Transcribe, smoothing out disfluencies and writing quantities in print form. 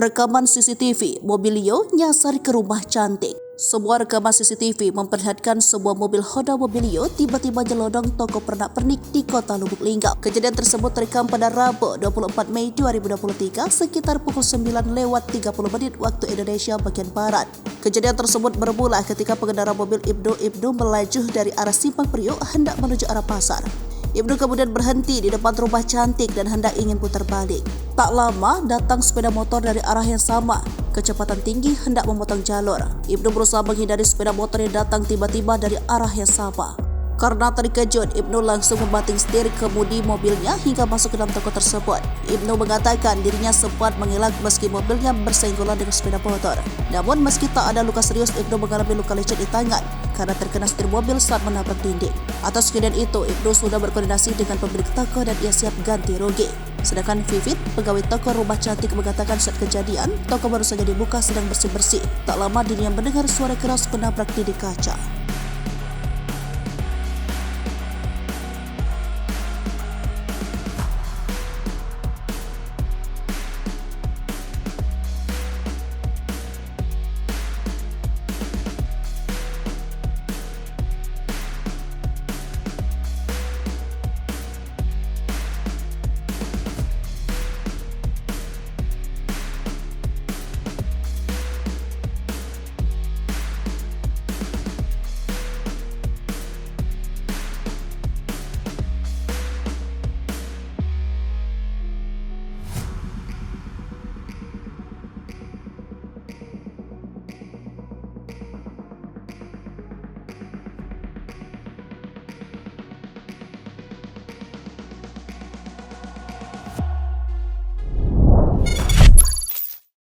Rekaman CCTV, Mobilio nyasar ke rumah cantik. Sebuah rekaman CCTV memperlihatkan sebuah mobil Honda Mobilio tiba-tiba nyelodong toko pernak-pernik di kota Lubuk Linggau. Kejadian tersebut terekam pada Rabu 24 Mei 2023 sekitar pukul 9:30 waktu Indonesia bagian Barat. Kejadian tersebut bermula ketika pengendara mobil Ibnu melaju dari arah Simpang Priok hendak menuju arah pasar. Ibnu kemudian berhenti di depan rumah cantik dan hendak ingin putar balik. Tak lama datang sepeda motor dari arah yang sama, kecepatan tinggi hendak memotong jalur. Ibnu berusaha menghindari sepeda motor yang datang tiba-tiba dari arah yang sama. Karena terkejut, Ibnu langsung membanting setir kemudi mobilnya hingga masuk ke dalam toko tersebut. Ibnu mengatakan dirinya sempat mengelak meski mobilnya bersenggolan dengan sepeda motor. Namun meski tak ada luka serius, Ibnu mengalami luka lecet di tangan karena terkena setir mobil saat menabrak dinding. Atas kejadian itu, Ibnu sudah berkoordinasi dengan pemilik toko dan ia siap ganti rugi. Sedangkan Vivit, pegawai toko rumah cantik, mengatakan saat kejadian, toko baru saja dibuka sedang bersih-bersih. Tak lama dirinya mendengar suara keras penabrak dinding kaca.